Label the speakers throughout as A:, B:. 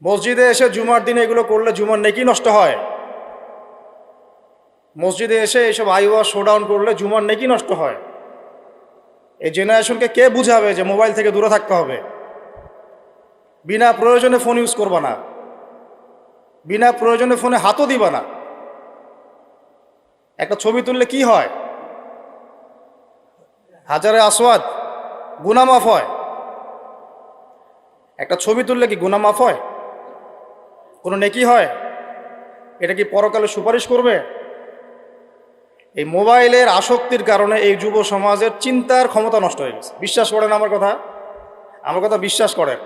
A: মসজিদে এসে জুমার দিনে এগুলো করলে জুমার নেকি নষ্ট হয়। মসজিদে এসে এইসব আইওয়া শোডাউন করলে জুমার নেকি নষ্ট হয়। এই জেনারেশনকে কে বুঝাবে যে মোবাইল থেকে দূরে থাকতে হবে? বিনা প্রয়োজনে ফোন ইউজ করবা না, বিনা প্রয়োজনে ফোনে হাতও দিবা না। একটা ছবি তুললে কি হয়? হাজারে আসওয়াদ, গুনাহ মাফ হয়। একটা ছবি তুললে কি গুনাহ মাফ হয়? কোনো নেকি হয়? এটা কি পরকালে সুপারিশ করবে? এই মোবাইলের আসক্তির কারণে এই যুব সমাজের চিন্তার ক্ষমতা নষ্ট হয়ে গেছে। বিশ্বাস করেন আমার কথা, আমার কথা বিশ্বাস করেন।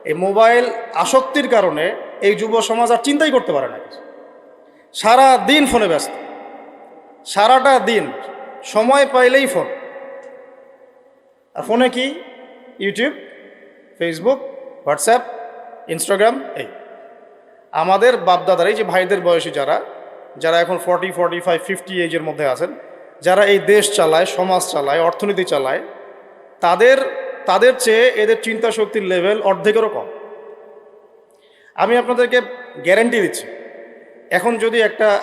A: এই মোবাইল আসক্তির কারণে এই যুব সমাজ আর চিন্তাই করতে পারে না। সারা দিন ফোনে ব্যস্ত, সারাটা দিন সময় পাইলেই ফোন। আর ফোনে কি? YouTube, Facebook, WhatsApp, Instagram. এই আমাদের বাপদাদার, এই যে ভাইদের বয়সী যারা এখন 40, 45, 50 এজের মধ্যে আছেন, যারা এই দেশ চালায়, সমাজ চালায়, অর্থনীতি চালায়, তাদের চেয়ে এদের চিন্তা শক্তির লেভেল অর্ধেকেরও কম। আমি আপনাদেরকে গ্যারান্টি দিচ্ছি, এখন যদি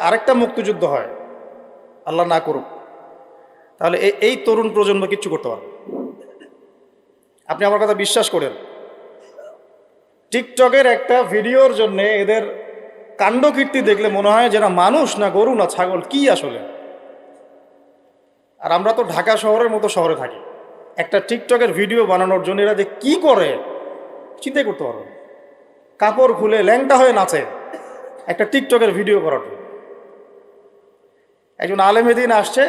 A: আরেকটা মুক্তিযুদ্ধ হয়, আল্লাহ না করুক, তাহলে এই তরুণ প্রজন্ম কিচ্ছু করতে পারবে। আপনি আমার কথা বিশ্বাস করেন। টিকটকের একটা ভিডিওর জন্য এদের কাণ্ডকীর্তি দেখলে মনে হয় যেন মানুষ না গরু না ছাগল, কি আসলে। আর আমরা তো ঢাকা শহরের মতো শহরে থাকি, একটা টিকটকের ভিডিও বানানোর জন্য এরা যে কি করে চিন্তাই করতে পারো। কাপড় খুলে ল্যাংটা হয়ে নাচে একটা টিকটকের ভিডিও করার জন্য। একজন আলেমেদিন আসছে,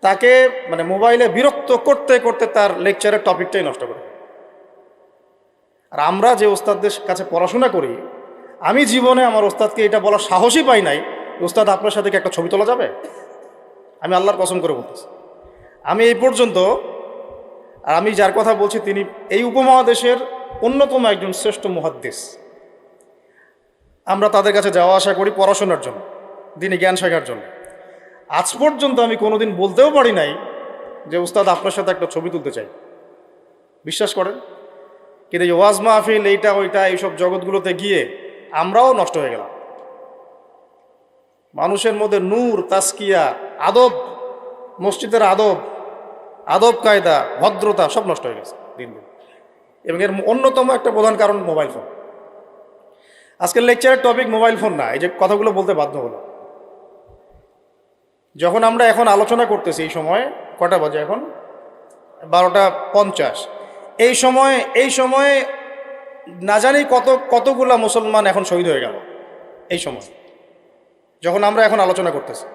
A: তাকে মানে মোবাইলে বিরক্ত করতে করতে তার লেকচারের টপিকটাই নষ্ট করে। আর আমরা যে ওস্তাদদের কাছে পড়াশোনা করি, আমি জীবনে আমার ওস্তাদকে এটা বলার সাহসই পাই নাই, ওস্তাদ আপনার সাথে কি একটা ছবি তোলা যাবে? আমি আল্লাহর কসম করে বলতেছি, আমি এই পর্যন্ত, আর আমি যার কথা বলছি তিনি এই উপমহাদেশের অন্যতম একজন শ্রেষ্ঠ মুহাদ্দিস। আমরা তাদের কাছে যাওয়া আসা করি পড়াশোনার জন্য, দিনী জ্ঞান শেখার জন্য। আজ পর্যন্ত আমি কোনোদিন বলতেও পারি নাই যে উস্তাদ আপনার সাথে একটা ছবি তুলতে চাই। বিশ্বাস করেন। কিন্তু এই ওয়াজ মাহফিল, এইটা ওইটা, এইসব জগৎগুলোতে গিয়ে আমরাও নষ্ট হয়ে গেলাম। মানুষের মধ্যে নূর, তাসকিয়া, আদব, মসজিদের আদব কায়দা, ভদ্রতা সব নষ্ট হয়ে গেছে দিন দিন। এবং এর অন্যতম একটা প্রধান কারণ মোবাইল ফোন। আজকের লেকচারের টপিক মোবাইল ফোন না, এই যে কথাগুলো বলতে বাধ্য হলো। যখন আমরা এখন আলোচনা করতেছি, এই সময় কটা বাজে এখন? 12:50। এই সময়ে না জানি কতগুলা মুসলমান এখন শহীদ হয়ে গেল। এই সময় যখন আমরা এখন আলোচনা করতেছি,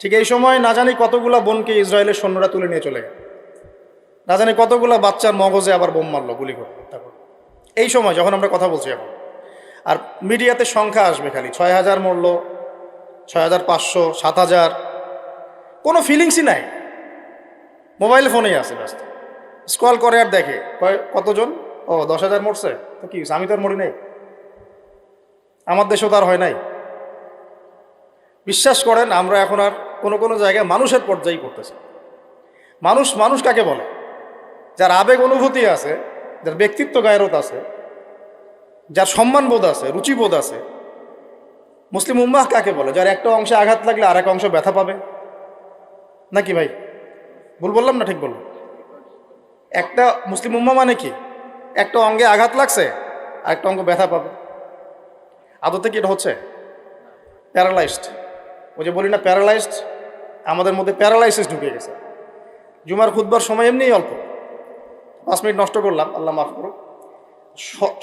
A: ঠিক এই সময় না জানি কতগুলা বোনকে ইসরায়েলের সৈন্যরা তুলে নিয়ে চলে গেল। না জানি কতগুলা বাচ্চার মগজে আবার বোম মারলো, গুলি করে। তারপর এই সময় যখন আমরা কথা বলছি এখন, আর মিডিয়াতে সংখ্যা আসবে খালি 6,000 মরলো, 6,500, 7,000, কোনো ফিলিংসই নাই। মোবাইল ফোনেই আছে ব্যস্ত, স্ক্রল করে আর দেখে কতজন, ও 10,000 মরছে, তো কি আমি তো আর মরি নাই, আমার দেশেও তো আর হয় নাই। বিশ্বাস করেন, আমরা এখন আর কোনো জায়গায় মানুষের পর্যায়ে করতেছি। মানুষ কাকে বলে? যার আবেগ অনুভূতি আছে, যার ব্যক্তিত্ব গায়রত আছে, যার সম্মানবোধ আছে, রুচিবোধ আছে। মুসলিম উম্মাহ কাকে বলে? যার একটা অংশে আঘাত লাগলে আর এক অংশ ব্যথা পাবে, নাকি ভাই? ভুল বললাম না ঠিক বললাম? একটা মুসলিম উম্মাহ মানে কি? একটা অঙ্গে আঘাত লাগছে আর একটা অঙ্গ ব্যথা পাবে। আদতে কি এটা হচ্ছে? প্যারালাইজড। ওই যে বলি না প্যারালাইজড, আমাদের মধ্যে প্যারালাইসিস ঢুকে গেছে। জুমার খুতবার সময় এমনি অল্প 5 মিনিট নষ্ট করলাম, আল্লাহ মাফ করুক।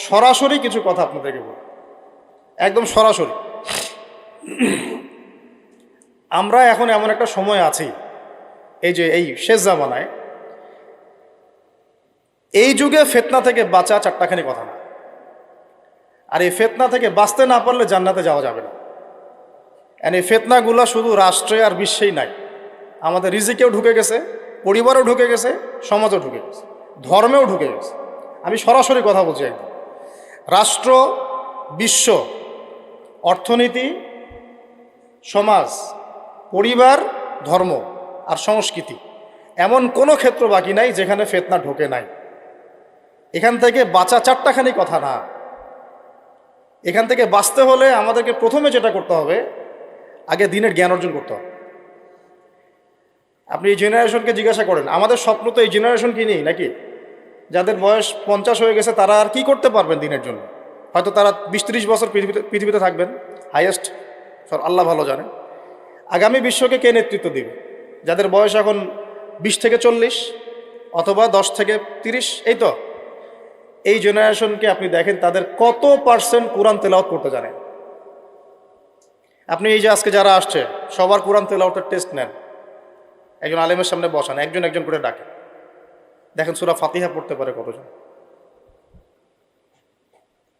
A: সরাসরি কিছু কথা আপনাদেরকে বলি, একদম সরাসরি। আমরা এখন এমন একটা সময় আছি, এই যে এই শেষ জামানায়, এই যুগে ফিতনা থেকে বাঁচা চারটাখানি কথা না। আর এই ফিতনা থেকে বাঁচতে না পারলে জান্নাতে যাওয়া যাবে না। আর এই ফিতনাগুলো শুধু রাষ্ট্রে আর বিশ্বেই নাই, আমাদের রিজিকেও ঢুকে গেছে, পরিবারেও ঢুকে গেছে, সমাজও ঢুকে গেছে, ধর্মেও ঢুকে গেছে। আমি সরাসরি কথা বলছি একদম। রাষ্ট্র, বিশ্ব, অর্থনীতি, সমাজ, পরিবার, ধর্ম আর সংস্কৃতি, এমন কোনো ক্ষেত্র বাকি নাই যেখানে ফিতনা ঢোকে নাই। এখান থেকে বাঁচা চারটাখানি কথা না, এখান থেকে বাঁচতে হলে আমাদেরকে প্রথমে যেটা করতে হবে, আগে দিনের জ্ঞান অর্জন করতে হবে। আপনি এই জেনারেশনকে জিজ্ঞাসা করেন, আমাদের স্বপ্ন তো এই জেনারেশন কি নেই নাকি? যাদের বয়স 50 হয়ে গেছে তারা আর কি করতে পারবেন দিনের জন্য? হয়তো তারা 20-30 বছর পৃথিবীতে থাকবেন হাইয়েস্ট, আল্লাহ ভালো জানে। আগামী বিশ্বকে কে নেতৃত্ব দিবে? যাদের বয়স এখন 20 থেকে 40 অথবা 10 থেকে 30, এই তো এই জেনারেশনকে আপনি দেখেন তাদের কত পার্সেন্ট কোরআন তেলাওয়াত করতে জানে। আপনি এই যে আজকে যারা আসছে সবার কোরআন তেলাওয়াতের টেস্ট নেন, একজন আলেমের সামনে বসান, একজন একজন করে ডাকেন, দেখেন সূরা ফাতিহা পড়তে পারে কতজন।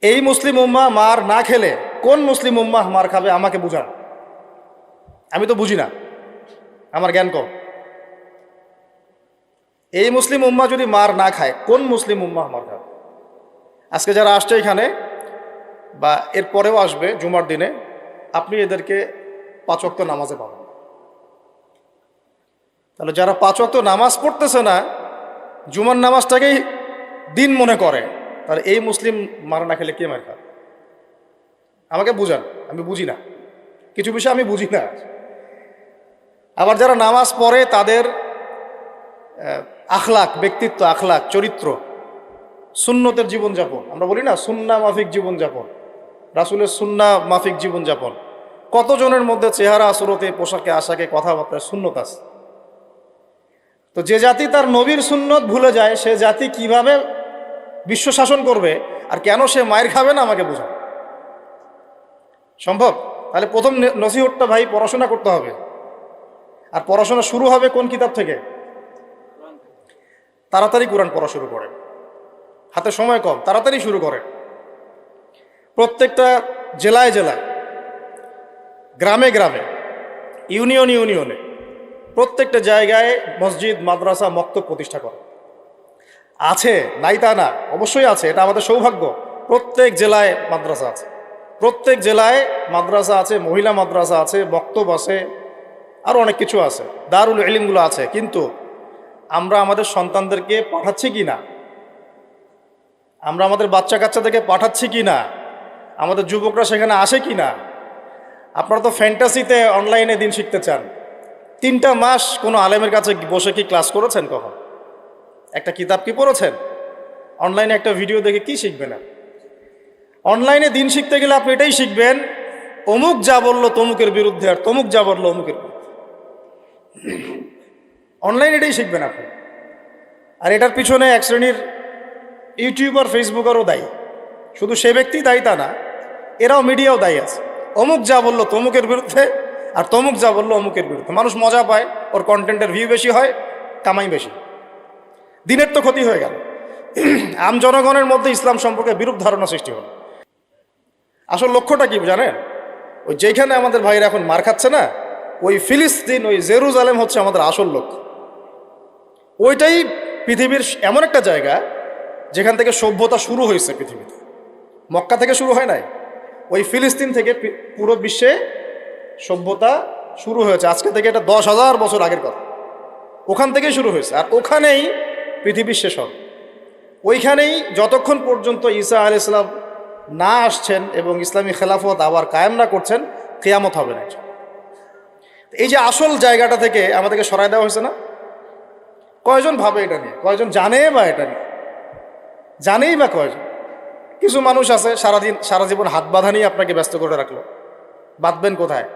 A: এই মুসলিম উম্মাহ মার না খেলে কোন মুসলিম উম্মাহ মার খাবে আমাকে বুঝান, আমি তো বুঝি না, আমার জ্ঞান কম। এই মুসলিম উম্মাহ যদি মার না খায় কোন মুসলিম উম্মাহ মার খাবে? আজকে যারা আসছে এখানে বা এর পরেও আসবে জুমার দিনে, আপনি এদেরকে 5 ওয়াক্ত নামাজে পাবেন। তাহলে যারা 5 ওয়াক্ত নামাজ পড়তেছে না, জুমার নামাজটাকেই দিন মনে করে, তাহলে এই মুসলিম মার না খেলে কে মার খাবে? আমাকে বুঝান, আমি বুঝি না, কিছু বিষয় আমি বুঝি না। আবার যারা নামাজ পড়ে তাদের আখলাক, ব্যক্তিত্ব, আখলাক, চরিত্র, সুন্নতের জীবনযাপন, আমরা বলি না সুন্না মাফিক জীবনযাপন, রাসূলের সুন্না মাফিক জীবনযাপন, কতজনের মধ্যে চেহারা, সুরতে, পোশাকে, আশাকে, কথাবার্তায় সুন্নত আছে। তো যে জাতি তার নবীর সুন্নত ভুলে যায় সে জাতি কিভাবে বিশ্ব শাসন করবে আর কেন সে মায়ের খাবে না আমাকে বোঝান সম্ভব? তাহলে প্রথম নসিহতটা ভাই পড়াশোনা করতে হবে। আর পড়াশোনা শুরু হবে কোন কিতাব থেকে? তাড়াতাড়ি কোরআন পড়া শুরু করেন, হাতে সময় কম, তাড়াতাড়ি শুরু করেন। প্রত্যেকটা জেলায় জেলায়, গ্রামে গ্রামে, ইউনিয়নে ইউনিয়নে, প্রত্যেকটা জায়গায় মসজিদ, মাদ্রাসা, মক্তব প্রতিষ্ঠা করে। আছে, নাই তা না, অবশ্যই আছে, এটা আমাদের সৌভাগ্য। প্রত্যেক জেলায় মাদ্রাসা আছে, প্রত্যেক জেলায় মাদ্রাসা আছে, মহিলা মাদ্রাসা আছে, মক্তব আছে, আরও অনেক কিছু আছে, দারুল ইলমগুলো আছে। কিন্তু আমরা আমাদের সন্তানদেরকে পাঠাচ্ছি কি না? আমরা আমাদের বাচ্চা কাচ্চাদেরকে পাঠাচ্ছি কি না? আমাদের যুবকরা সেখানে আসে কি না? আপনারা তো ফ্যান্টাসিতে অনলাইনে দিন শিখতে চান। 3টা মাস কোনো আলেমের কাছে বসে কি ক্লাস করেছেন? কখন একটা কিতাব কি পড়েছেন? অনলাইনে একটা ভিডিও দেখে কি শিখবেন না? অনলাইনে দিন শিখতে গেলে আপনি এটাই শিখবেন, অমুক যা বললো তমুকের বিরুদ্ধে, আর তমুক যা বললো অমুকের বিরুদ্ধে। অনলাইনে এটাই শিখবেন আপনি। আর এটার পিছনে এক শ্রেণীর ইউটিউবার, ফেসবুকারও দায়ী। শুধু সে ব্যক্তি দায়ী তা না, এরাও, মিডিয়াও দায়ী আছে। অমুক যা বললো তমুকের বিরুদ্ধে, আর তমুক যা বললো অমুকের বিরুদ্ধে। মানুষ মজা পায়, ওর কন্টেন্টের ভিউ বেশি হয়, কামাই বেশি, দিনের তো ক্ষতি হয়ে গেল। আম জনগণের মধ্যে ইসলাম সম্পর্কে বিরূপ ধারণা সৃষ্টি হল। আসল লক্ষ্যটা কি জানেন? ওই যেখানে আমাদের ভাইরা এখন মার খাচ্ছে না, ওই ফিলিস্তিন, ওই জেরুজালেম হচ্ছে আমাদের আসল লক্ষ্য। ওইটাই পৃথিবীর এমন একটা জায়গা যেখান থেকে সভ্যতা শুরু হয়েছে পৃথিবীতে। মক্কা থেকে শুরু হয় নাই, ওই ফিলিস্তিন থেকে পুরো বিশ্বে সভ্যতা শুরু হয়েছে। আজকে থেকে এটা 10,000 বছর আগের কথা, ওখান থেকেই শুরু হয়েছে। আর ওখানেই পৃথিবীর শেষ হবে। ওইখানেই যতক্ষণ পর্যন্ত ঈসা আলাইহিস সালাম না আসছেন এবং ইসলামী খেলাফত আবার কায়েম না করছেন, কিয়ামত হবে না। এই যে আসল জায়গাটা থেকে আমাদেরকে সরাই দেওয়া হয়েছে না? কয়জন ভাবে এটা নিয়ে? কয়জন জানে বা এটা নিয়ে? জানেই বা কয়জন? কিছু মানুষ আছে সারা জীবন হাত বাঁধা নিয়ে আপনাকে ব্যস্ত করে রাখলো। বাঁধবেন কোথায়?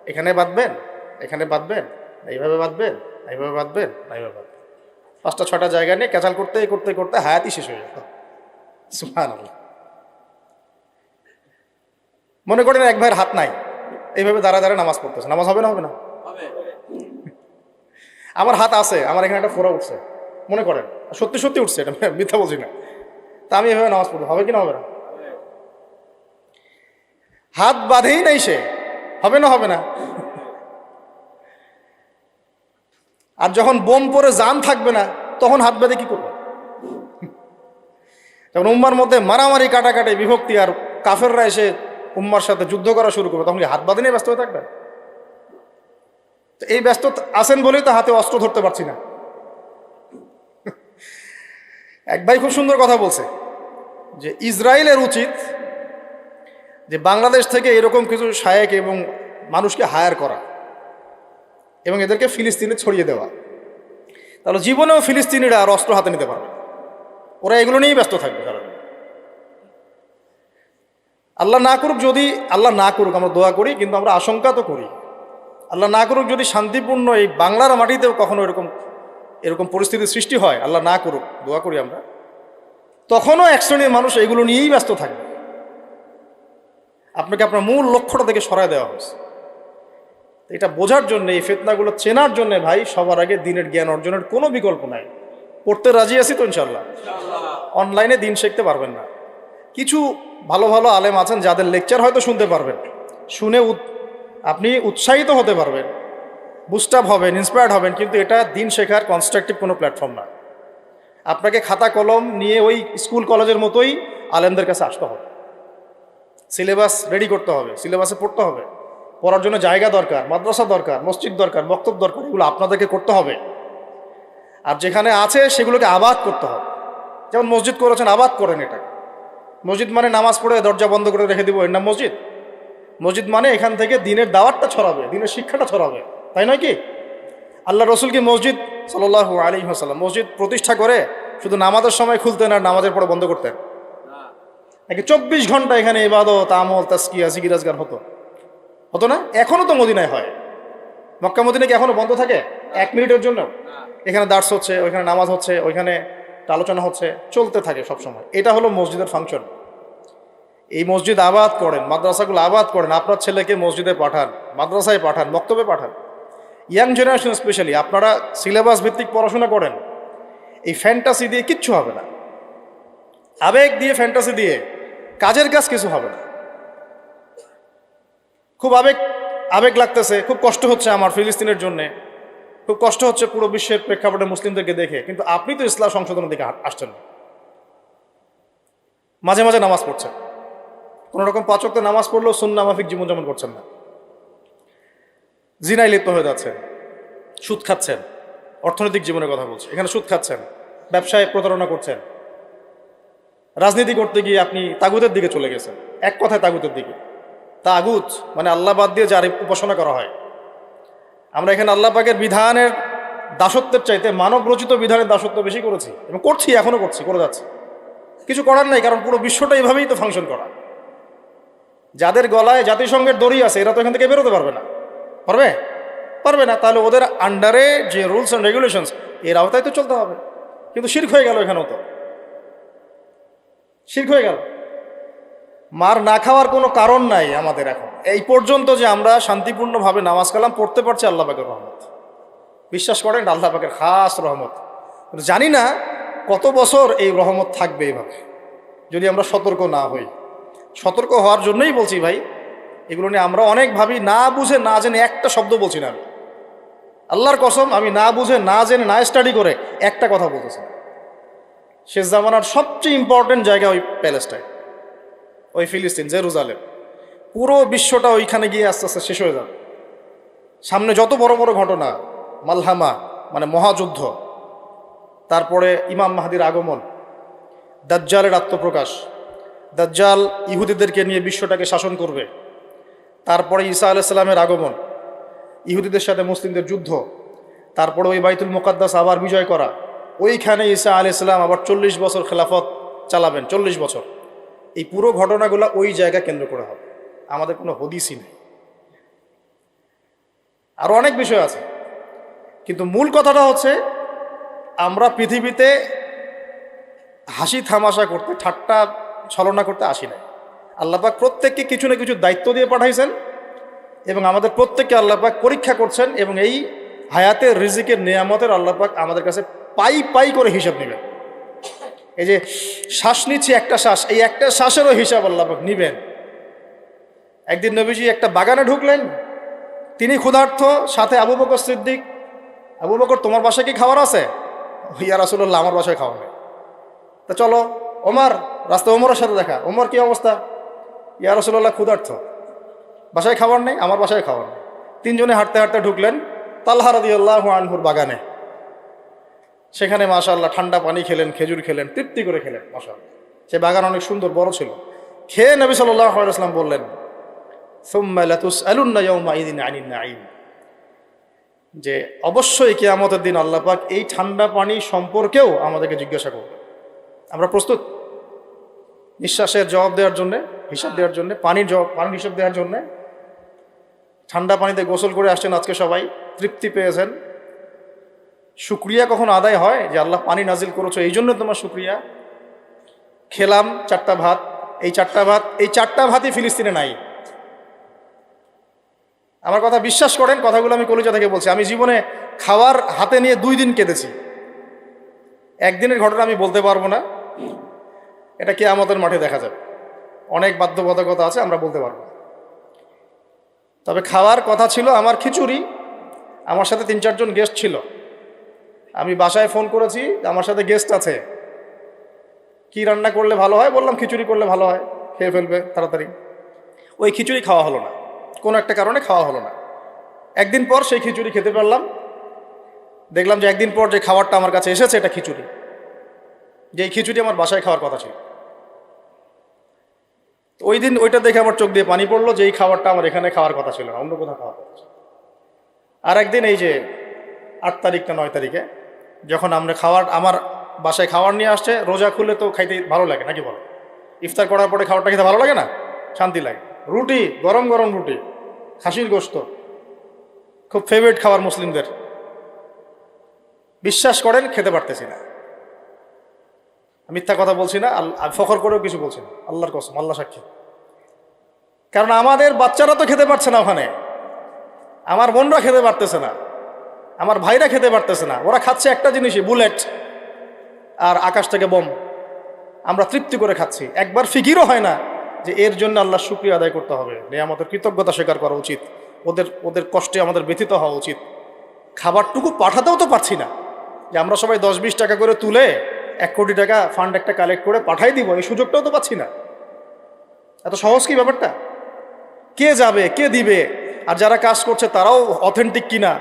A: এখানে বাঁধবেন, এখানে বাঁধবেন, এইভাবে বাঁধবেন, এইভাবে বাঁধবেন, এইভাবে বাঁধবেন। 5টা 6টা জায়গা নিয়ে ক্যাচাল করতে করতে করতে হায়াতই শেষ হয়ে যেত। সুবহানাল্লাহ। মনে করেন এক ভাইয়ের হাত নাই, এইভাবে দাঁড়া দাঁড়া নামাজ পড়তেছে, নামাজ হবে না? হবে না? আমার হাত আছে, আমার এখানে একটা ফোড়া উঠছে, মনে করেন সত্যি সত্যি উঠছে, এটা মিথ্যা বলছি না, তা আমি এভাবে নামাজ পড়বো, হবে কি না? হবে না? হাত বাঁধেই নাই সে, হবে না? হবে না? আর যখন বোম পরে জান থাকবে না তখন হাত বাঁধে কি করবে? যখন উম্মার মধ্যে মারামারি, কাটাকাটি, বিভক্তি, আর কাফেররা এসে উম্মার সাথে যুদ্ধ করা শুরু করবে, তখন কি হাত বাঁধে নিয়ে ব্যস্ত হয়ে থাকবেন? এই ব্যস্ত আছেন বলেই তো হাতে অস্ত্র ধরতে পারছি না। এক ভাই খুব সুন্দর কথা বলছে যে ইসরায়েলের উচিত যে বাংলাদেশ থেকে এরকম কিছু শায়েক এবং মানুষকে হায়ার করা এবং এদেরকে ফিলিস্তিনে ছড়িয়ে দেওয়া, তাহলে জীবনেও ফিলিস্তিনিরা আর অস্ত্র হাতে নিতে পারবে, ওরা এগুলো নিয়েই ব্যস্ত থাকবে সারাদিন। আল্লাহ না করুক, যদি আল্লাহ না করুক, আমরা দোয়া করি কিন্তু আমরা আশঙ্কা তো করি, আল্লাহ না করুক যদি শান্তিপূর্ণ এই বাংলার মাটিতেও কখনো এরকম পরিস্থিতির সৃষ্টি হয়, আল্লাহ না করুক, দোয়া করি আমরা, তখনও এক শ্রেণীর মানুষ এগুলো নিয়েই ব্যস্ত থাকবে। আপনাকে আপনার মূল লক্ষ্যটা থেকে সরায় দেওয়া হয়েছে। এটা বোঝার জন্য, এই ফিতনাগুলো চেনার জন্য ভাই সবার আগে দিনের জ্ঞান অর্জনের কোনো বিকল্প নাই। পড়তে রাজি আছি তো ইনশাল্লাহ? অনলাইনে দিন শিখতে পারবেন না। কিছু ভালো ভালো আলেম আছেন যাদের লেকচার হয়তো শুনতে পারবেন, শুনে আপনি উৎসাহিত হতে পারবেন, বুস্ট আপ হবেন, ইন্সপায়ার্ড হবেন, কিন্তু এটা দিন শেখার কনস্ট্রাকটিভ কোনো প্ল্যাটফর্ম না। আপনাকে খাতা কলম নিয়ে ওই স্কুল কলেজের মতোই আলেমদের কাছে আসতে হবে, সিলেবাস রেডি করতে হবে, সিলেবাসে পড়তে হবে, পড়ার জন্য জায়গা দরকার, মাদ্রাসা দরকার, মসজিদ দরকার, বক্তব্য দরকার, এগুলো আপনাদেরকে করতে হবে। আর যেখানে আছে সেগুলোকে আবাদ করতে হবে। যেমন মসজিদ করেছেন, আবাদ করেন এটা। মসজিদ মানে নামাজ পড়ে দরজা বন্ধ করে রেখে দিব, এর নাম মসজিদ? মসজিদ মানে এখান থেকে দিনের দাওয়াতটা ছড়াবে, দিনের শিক্ষাটা ছড়াবে, তাই নয় কি? আল্লাহ রসুল কি মসজিদ সাল্লাল্লাহু আলাইহি ওয়াসাল্লাম মসজিদ প্রতিষ্ঠা করে শুধু নামাজের সময় খুলতেন আর নামাজের পরে বন্ধ করতেন নাকি 24 ঘন্টা এখানে ইবাদত, আমল, তাসকিয়া, জিকির আজকার হতো না? এখনো তো মদিনায় হয়। মক্কা মদিনা কি এখনো বন্ধ থাকে 1 মিনিটের জন্য? এখানে দার্স হচ্ছে, ওইখানে নামাজ হচ্ছে, ওইখানে আলোচনা হচ্ছে, চলতে থাকে সব সময়। এটা হলো মসজিদের ফাংশন। এই মসজিদ আবাদ করেন, মাদ্রাসাগুলো আবাদ করেন, আপনার ছেলেকে মসজিদে পাঠান, মাদ্রাসায় পাঠান, মক্তবে পাঠান। ইয়াং জেনারেশন স্পেশালি আপনারা সিলেবাস ভিত্তিক পড়াশোনা করেন। এই ফ্যান্টাসি দিয়ে কিচ্ছু হবে না, আবেগ দিয়ে, ফ্যান্টাসি দিয়ে কাজের কাজ কিছু হবে না। খুব আবেগ লাগতেছে, খুব কষ্ট হচ্ছে আমার ফিলিস্তিনের জন্যে, খুব কষ্ট হচ্ছে পুরো বিশ্বের প্রেক্ষাপটে মুসলিমদেরকে দেখে, কিন্তু আপনি তো ইসলাম সংশোধনের দিকে আসছেন না। মাঝে মাঝে নামাজ পড়ছেন, কোনো রকম 5 ওয়াক্ত নামাজ পড়লেও সুন্নাহ মাফিক জীবনযাপন করছেন না। জিনায় লিপ্ত হয়ে যাচ্ছেন, সুদ খাচ্ছেন, অর্থনৈতিক জীবনের কথা বলছি, এখানে সুদ খাচ্ছেন, ব্যবসায় প্রতারণা করছেন, রাজনীতি করতে গিয়ে আপনি তাগুতের দিকে চলে গেছেন। এক কথায় তাগুতের দিকে। তাগুত মানে আল্লাহ বাদ দিয়ে যার উপাসনা করা হয়। আমরা এখানে আল্লাহ পাকের বিধানের দাসত্বের চাইতে মানব রচিত বিধানের দাসত্ব বেশি করেছি এবং করছি, এখনো করছি, করে যাচ্ছি। কিছু করার নাই, কারণ পুরো বিশ্বটা এইভাবেই তো ফাংশন করা। যাদের গলায় জাতিসংঘের দড়ি আছে এরা তো এখান থেকে বেরোতে পারবে না। পারবে না। তাহলে ওদের আন্ডারে যে রুলস অ্যান্ড রেগুলেশনস এর আওতায় তো চলতে হবে। কিন্তু শিরক হয়ে গেল, এখানেও তো শিরক হয়ে গেল। মার না খাওয়ার কোনো কারণ নাই আমাদের এখন এই পর্যন্ত যে আমরা শান্তিপূর্ণভাবে নামাজ কালাম পড়তে পারছি আল্লাহ পাকের রহমত। বিশ্বাস করেন, আল্লাহ পাকের খাস রহমত। জানি না কত বছর এই রহমত থাকবে এইভাবে যদি আমরা সতর্ক না হই। সতর্ক হওয়ার জন্যই বলছি ভাই, এগুলো নিয়ে আমরা অনেক ভাবি, না বুঝে না জেনে একটা শব্দ বলছি না আমি। আল্লাহর কসম, আমি না বুঝে না জেনে না স্টাডি করে একটা কথা বলতেছি। শেষ জামানার সবচেয়ে ইম্পর্টেন্ট জায়গা ওই প্যালেস্টাইন, ওই ফিলিস্তিন, জেরুজালেম। পুরো বিশ্বটা ওইখানে গিয়ে আস্তে আস্তে শেষ হয়ে যাবে। সামনে যত বড় বড় ঘটনা, মালহামা মানে মহাযুদ্ধ, তারপরে ইমাম মাহদির আগমন, দাজ্জালের আত্মপ্রকাশ, দাজ্জাল ইহুদিদেরকে নিয়ে বিশ্বটাকে শাসন করবে, তারপরে ঈসা আলাইহিস সালামের আগমন, ইহুদিদের সাথে মুসলিমদের যুদ্ধ, তারপরে ওই বাইতুল মুকাদ্দাস আবার বিজয় করা, ওইখানে ঈসা আলাইহিস সালাম আবার 40 বছর খেলাফত চালাবেন, 40 বছর। এই পুরো ঘটনাগুলো ওই জায়গা কেন্দ্র করে হবে। আমাদের কোনো হদিসই নেই। আরও অনেক বিষয় আছে, কিন্তু মূল কথাটা হচ্ছে আমরা পৃথিবীতে হাসি থামাশা করতে, ঠাট্টা ছলনা করতে আসি না। আল্লাহ পাক প্রত্যেককে কিছু না কিছু দায়িত্ব দিয়ে পাঠাইছেন এবং আমাদের প্রত্যেককে আল্লাহ পাক পরীক্ষা করছেন, এবং এই হায়াতের রিজিকের নিয়ামতের আল্লাহ পাক আমাদের কাছে পাই পাই করে হিসাব নেবেন। এই যে শ্বাস নিচ্ছি একটা শ্বাস, এই একটা শ্বাসেরও হিসাব আল্লাহ পাক নিবেন। একদিন নবীজি একটা বাগানে ঢুকলেন, তিনি ক্ষুধার্ত, সাথে আবু বকর সিদ্দিক। আবু বকর, তোমার বাসায় কি খাবার আছে? ইয়া রাসূলুল্লাহ, আমার বাসায় খাওয়া নেই। তা চলো। ওমর, রাস্তায় ওমরের সাথে দেখা। ওমর, কি অবস্থা? ইয়া রাসূলুল্লাহ, ক্ষুধার্ত, বাসায় খাবার নেই, আমার বাসায় খাবার নেই। তিনজনে হাঁটতে হাঁটতে ঢুকলেন তালহা রাদিয়াল্লাহু আনহুর বাগানে। সেখানে মাশাআল্লাহ ঠান্ডা পানি খেলেন, খেজুর খেলেন, তৃপ্তি করে খেলেন। মাশাআল্লাহ, সে বাগান অনেক সুন্দর বড় ছিল। খেয়ে নবী সাল্লাল্লাহু আলাইহি ওয়াসাল্লাম বললেন, সুম্মা লাতুসআলুন্না ইয়াওমাইযিন আনিন নাঈম, যে অবশ্যই কিয়ামতের দিন আল্লাহ পাক এই ঠান্ডা পানি সম্পর্কেও আমাদেরকে জিজ্ঞাসা করবে। আমরা প্রস্তুত নিঃশ্বাসের জবাব দেওয়ার জন্য, হিসাব দেওয়ার জন্য, পানির হিসাব দেওয়ার জন্য? ঠান্ডা পানিতে গোসল করে আসছেন আজকে, সবাই তৃপ্তি পেয়েছেন। শুকরিয়া কখন আদায় হয় যে আল্লাহ পানি নাজিল করেছো, এই জন্য তোমার শুকরিয়া? খেলাম 4টা ভাত, এই 4টা ভাতই ফিলিস্তিনে নাই। আমার কথা বিশ্বাস করেন, কথাগুলো আমি কলিজা থেকে বলছি। আমি জীবনে খাবার হাতে নিয়ে 2 দিন কেঁদেছি। একদিনের ঘটনা আমি বলতে পারবো না, এটা কিয়ামতের মাঠে দেখা যাবে। অনেক বাধ্যবাধকতা আছে, আমরা বলতে পারবো। তবে খাওয়ার কথা ছিল আমার খিচুড়ি। আমার সাথে 3-4 জন গেস্ট ছিল। আমি বাসায় ফোন করেছি, আমার সাথে গেস্ট আছে, কি রান্না করলে ভালো হয়? বললাম খিচুড়ি করলে ভালো হয়, খেয়ে ফেলবে তাড়াতাড়ি। ওই খিচুড়ি খাওয়া হলো না, কোনো একটা কারণে খাওয়া হলো না। একদিন পর সেই খিচুড়ি খেতে পারলাম। দেখলাম যে একদিন পর যে খাবারটা আমার কাছে এসেছে এটা খিচুড়ি, যে এই খিচুড়ি আমার বাসায় খাওয়ার কথা ছিল। ওই দিন ওইটা দেখে আমার চোখ দিয়ে পানি পড়লো যে এই খাবারটা আমার এখানে খাওয়ার কথা ছিল না, অন্য কোথাও খাওয়ার কথা ছিল। আর একদিন এই যে 8 তারিখ না 9 তারিখে যখন আমরা আমার বাসায় খাবার নিয়ে আসছে, রোজা খুলে তো খাইতে ভালো লাগে নাকি বলো? ইফতার করার পরে খাবারটা খেতে ভালো লাগে না? শান্তি লাগে। রুটি, গরম গরম রুটি, খাসির গোশত, খুব ফেভারিট খাবার মুসলিমদের। বিশ্বাস করেন খেতে পারতেছি না, মিথ্যা কথা বলছি না, ফখর করেও কিছু বলছি না, আল্লাহর কসম, আল্লাহ সাক্ষী। কারণ আমাদের বাচ্চারা তো খেতে পারছে না ওখানে, আমার বোনরা খেতে পারতেছে না, আমার ভাইরা খেতে পারতেছে না। ওরা খাচ্ছে একটা জিনিসই, বুলেট আর আকাশ থেকে বম। আমরা তৃপ্তি করে খাচ্ছি, একবার ফিকিরও হয় না যে এর জন্য আল্লাহ শুকরিয়া আদায় করতে হবে, আমাদের কৃতজ্ঞতা স্বীকার করা উচিত, ওদের কষ্টে আমাদের ব্যথিত হওয়া উচিত। খাবারটুকু পাঠাতেও তো পারছি না, যে আমরা সবাই 10-20 টাকা করে তুলে 1 কোটি টাকা ফান্ড একটা কালেক্ট করে পাঠাই দিব, এই সুযোগটাও তো পাচ্ছি না। এত সহজ কি ব্যাপারটা? কে যাবে, কে দিবে? আর যারা কাজ করছে তারাও অথেন্টিক কিনা,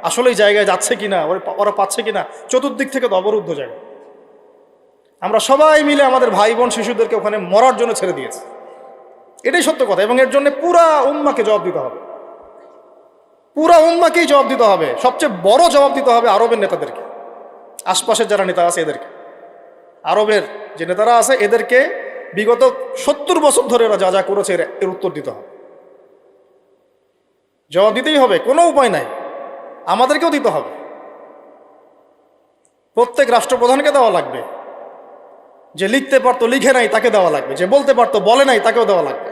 A: আসলেই জায়গায় যাচ্ছে কিনা, ওরা পাচ্ছে কিনা, চতুর্দিক থেকে তো অবরুদ্ধ জায়গা। আমরা সবাই মিলে আমাদের ভাই বোন শিশুদেরকে ওখানে মরার জন্য ছেড়ে দিয়েছি, এটাই সত্য কথা। এবং এর জন্য পুরা উম্মাকে জবাব দিতে হবে, পুরা উম্মাকেই জবাব দিতে হবে। সবচেয়ে বড় জবাব দিতে হবে আরবের নেতাদেরকে, আশপাশের যারা নেতা আছে এদেরকে। আরবের যে নেতারা আছে এদেরকে বিগত 70 বছর ধরে এরা যা যা করেছে এর উত্তর দিতে হবে, জবাব দিতেই হবে, কোনো উপায় নাই। আমাদেরকেও দিতে হবে, প্রত্যেক রাষ্ট্রপ্রধানকে দেওয়া লাগবে। যে লিখতে পারতো লিখে নাই তাকে দেওয়া লাগবে, যে বলতে পারতো বলে নাই তাকেও দেওয়া লাগবে,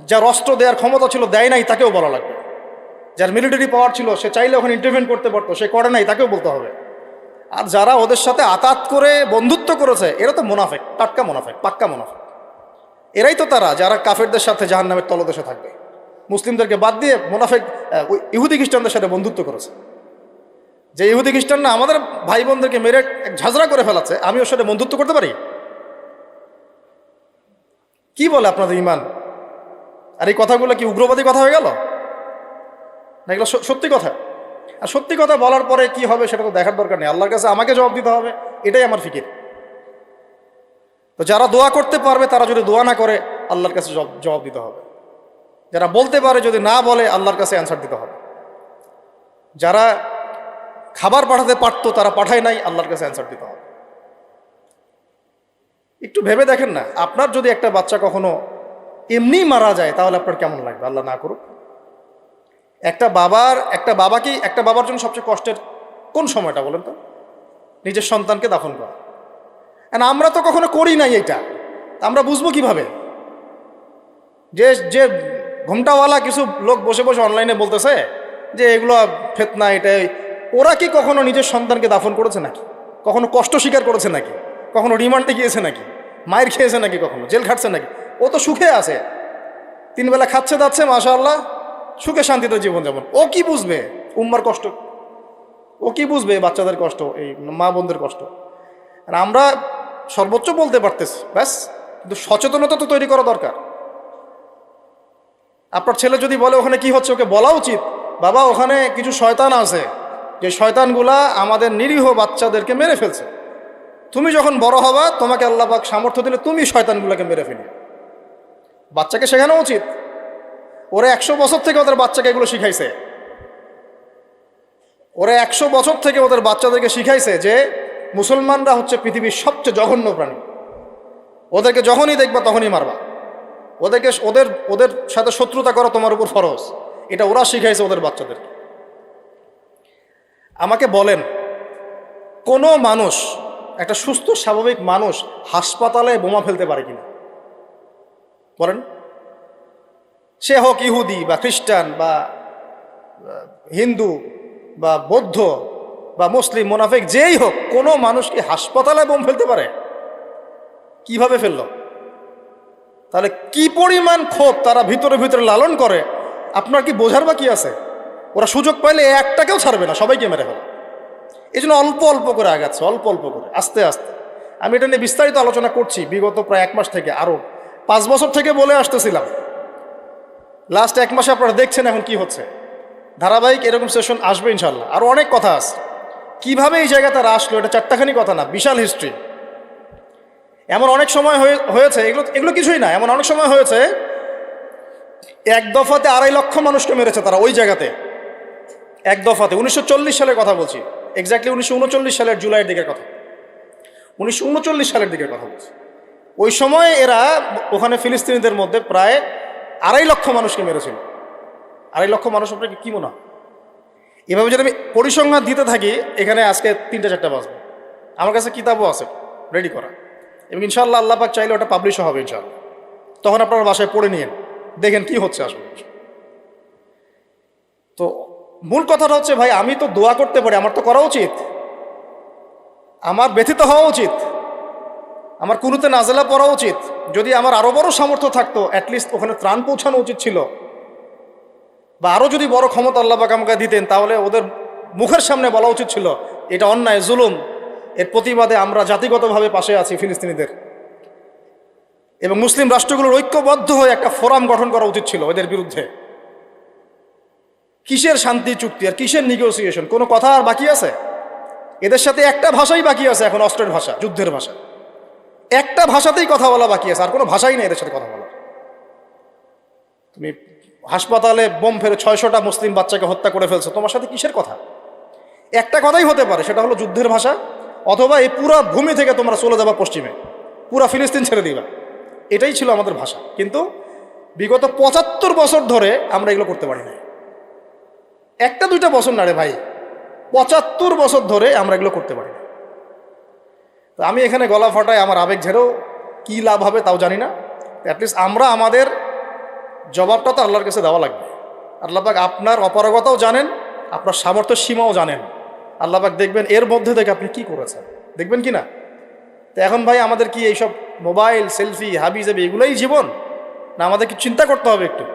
A: যার অস্ত্র দেওয়ার ক্ষমতা ছিল দেয় নাই তাকেও বলা লাগবে, যার মিলিটারি পাওয়ার ছিল সে চাইলে ওখানে ইন্টারভেন করতে পারতো সে করে নাই তাকেও বলতে হবে। আর যারা ওদের সাথে আতাত করে বন্ধুত্ব করেছে এরা তো মুনাফিক, টাটকা মুনাফিক, পাক্কা মুনাফিক। এরাই তো তারা যারা কাফেরদের সাথে জাহান্নামের তলদেশে থাকবে। মুসলিমদেরকে বাদ দিয়ে মুনাফিক ইহুদি খ্রিস্টানদের সাথে বন্ধুত্ব করেছে। যে ইহুদি খ্রিস্টানরা আমাদের ভাই বোনদেরকে মেরে ঝাঁঝরা করে ফেলাচ্ছে, আমি ওর সাথে বন্ধুত্ব করতে পারি? কি বলে আপনাদের ইমান? আর এই কথাগুলো কি উগ্রবাদী কথা হয়ে গেল না? এগুলো সত্যি কথা। আর সত্যি কথা বলার পরে কি হবে সেটা তো দেখার দরকার নেই, আল্লাহর কাছে আমাকে জবাব দিতে হবে, এটাই আমার ফিকির। তো যারা দোয়া করতে পারবে তারা যদি দোয়া না করে আল্লাহর কাছে জবাব দিতে হবে। যারা বলতে পারে যদি না বলে আল্লাহর কাছে অ্যান্সার দিতে হবে। যারা খাবার পাঠাতে পারতো তারা পাঠায় নাই, আল্লাহর কাছে অ্যান্সার দিতে হবে। একটু ভেবে দেখেন না, আপনার যদি একটা বাচ্চা কখনো এমনি মারা যায় তাহলে আপনার কেমন লাগবে? আল্লাহ না করুক। একটা বাবার জন্য সবচেয়ে কষ্টের কোন সময়টা বলেন তো? নিজের সন্তানকে দাফন করা। আমরা তো কখনো করি নাই এটা, আমরা বুঝবো কিভাবে? যে ঘুমটাওয়ালা কিছু লোক বসে বসে অনলাইনে বলতেছে যে এগুলো ফিতনা, এটাই, ওরা কি কখনো নিজের সন্তানকে দাফন করেছে নাকি? কখনো কষ্ট স্বীকার করেছে নাকি? কখনো রিমান্ডে গিয়েছে নাকি? মায়ের খেয়েছে নাকি? কখনো জেল খাটছে নাকি? ও তো সুখে আছে, 3 বেলা খাচ্ছে যাচ্ছে, মাশাআল্লাহ, সুখে শান্তিতে জীবনযাপন। ও কি বুঝবে উম্মার কষ্ট? ও কি বুঝবে বাচ্চাদের কষ্ট, এই মা বোনদের কষ্ট? আর আমরা সর্বোচ্চ বলতে পারতেছি ব্যাস, কিন্তু সচেতনতা তো তৈরি করা দরকার। আপনার ছেলে যদি বলে ওখানে কি হচ্ছে, ওকে বলা উচিত, বাবা ওখানে কিছু শয়তান আছে, যে শয়তানগুলা আমাদের নিরীহ বাচ্চাদেরকে মেরে ফেলছে। তুমি যখন বড় হবা তোমাকে আল্লাহ পাক সামর্থ্য দিলে তুমি শয়তানগুলোকে মেরে ফেলবে। বাচ্চাকে শেখানো উচিত। ওরা 100 বছর থেকে ওদের বাচ্চাকে এগুলো শিখাইছে। ওরা 100 বছর থেকে ওদের বাচ্চাদেরকে শিখাইছে যে মুসলমানরা হচ্ছে পৃথিবীর সবচেয়ে জঘন্য প্রাণী। ওদেরকে যখনই দেখবা তখনই মারবা, ওদেরকে ওদের ওদের সাথে শত্রুতা করা তোমার উপর ফরজ। এটা ওরা শিখাইছে ওদের বাচ্চাদেরকে। আমাকে বলেন, কোনো মানুষ, একটা সুস্থ স্বাভাবিক মানুষ হাসপাতালে বোমা ফেলতে পারে কিনা বলেন? সে হোক ইহুদি বা খ্রিস্টান বা হিন্দু বা বৌদ্ধ বা মুসলিম মুনাফিক, যেই হোক, কোনো মানুষ কি হাসপাতালে বোম ফেলতে পারে? কিভাবে ফেলল? তাহলে কি পরিমাণ ক্ষোভ তারা ভিতরে ভিতরে লালন করে, আপনার কি বোঝার বা কি আছে? ওরা সুযোগ পাইলে একটাকেও ছাড়বে না, সবাইকে মেরে ফেলে। এই জন্য অল্প অল্প করে আগাচ্ছে, অল্প অল্প করে, আস্তে আস্তে। আমি এটা নিয়ে বিস্তারিত আলোচনা করছি বিগত প্রায় 1 মাস থেকে, আরও 5 বছর থেকে বলে আসতেছিলাম। লাস্ট 1 মাসে আপনারা দেখছেন এখন কি হচ্ছে। ধারাবাহিক এরকম সেশন আসবে ইনশাল্লাহ। আরও অনেক কথা আছে কিভাবে এই জায়গা তারা আসলো, এটা 4টাখানি কথা না, বিশাল হিস্ট্রি। এমন অনেক সময় হয়েছে, এগুলো কিছুই না, এমন অনেক সময় হয়েছে 1 দফাতে 2.5 লক্ষ মানুষকে মেরেছে তারা ওই জায়গাতে, 1 দফাতে। 1940 সালের কথা বলছি, এক্স্যাক্টলি 1939 সালের জুলাইয়ের দিকের কথা, 1939 সালের দিকের কথা বলছি। ওই সময় এরা ওখানে ফিলিস্তিনিদের মধ্যে প্রায় 2.5 লক্ষ মানুষকে মেরেছিল। 2.5 লক্ষ মানুষ, আপনাকে কি মনে হয়? এভাবে যদি আমি পরিসংখ্যান দিতে থাকি, এখানে আজকে 3টা-4টা বাজবে। আমার কাছে কিতাবও আছে রেডি করা, এবং ইনশাআল্লাহ আল্লাহ পাক চাইলে ওটা পাবলিশও হবে ইনশাআল্লাহ। তখন আপনারা বাসায় পড়ে নিয়েন, দেখেন কি হচ্ছে আসলে। তো মূল কথাটা হচ্ছে, ভাই আমি তো দোয়া করতে পারি, আমার তো করা উচিত, আমার ব্যথিত হওয়া উচিত, আমার কুনুতে নাজেলা পড়া উচিত। যদি আমার আরো বড় সামর্থ্য থাকতো, অ্যাটলিস্ট ওখানে ত্রাণ পৌঁছানো উচিত ছিল, বা আরো যদি বড় ক্ষমতা আল্লাহ পাক আমাকে দিতেন, তাহলে ওদের মুখের সামনে বলা উচিত ছিল এটা অন্যায়, জুলুম, এর প্রতিবাদে আমরা জাতিগতভাবে পাশে আছি ফিলিস্তিনিদের, এবং মুসলিম রাষ্ট্রগুলোর ঐক্যবদ্ধ হয়ে একটা ফোরাম গঠন করা উচিত ছিল এদের বিরুদ্ধে। কিসের শান্তি চুক্তি আর কিসের নেগোসিয়েশন? কোনো কথা আর বাকি আছে? এদের সাথে একটা ভাষাই বাকি আছে এখন, অস্ত্রের ভাষা, যুদ্ধের ভাষা। একটা ভাষাতেই কথা বলা বাকি আছে, আর কোনো ভাষাই নেই এদের সাথে কথা বলা। তুমি হাসপাতালে বোম ফেলে 600টা মুসলিম বাচ্চাকে হত্যা করে ফেলছো, তোমার সাথে কিসের কথা? একটা কথাই হতে পারে, সেটা হলো যুদ্ধের ভাষা, অথবা এই পুরা ভূমি থেকে তোমরা চলে যাবা পশ্চিমে, পুরা ফিলিস্তিন ছেড়ে দিবা। এটাই ছিল আমাদের ভাষা। কিন্তু বিগত 75 বছর ধরে আমরা এগুলো করতে পারি না। 1-2টা বছর না রে ভাই, 75 বছর ধরে আমরা এগুলো করতে পারি না। তো আমি এখানে গলা ফাটায়, আমার আবেগ ঝেড়েও কী লাভ হবে তাও জানি না। অ্যাটলিস্ট আমরা আমাদের জবাবটা তো আল্লাহর কাছে দেওয়া লাগবে। আল্লাহ পাক আপনার অপারগতাও জানেন, আপনার সামর্থ্যের সীমাও জানেন। আল্লাহ পাক দেখবেন এর মধ্যে থেকে আপনি কি করেছেন, দেখবেন কি না? তো এখন ভাই আমাদের কি এইসব মোবাইল, সেলফি, হাবি জাবি এগুলোই জীবন? না আমাদের কি চিন্তা করতে হবে একটু?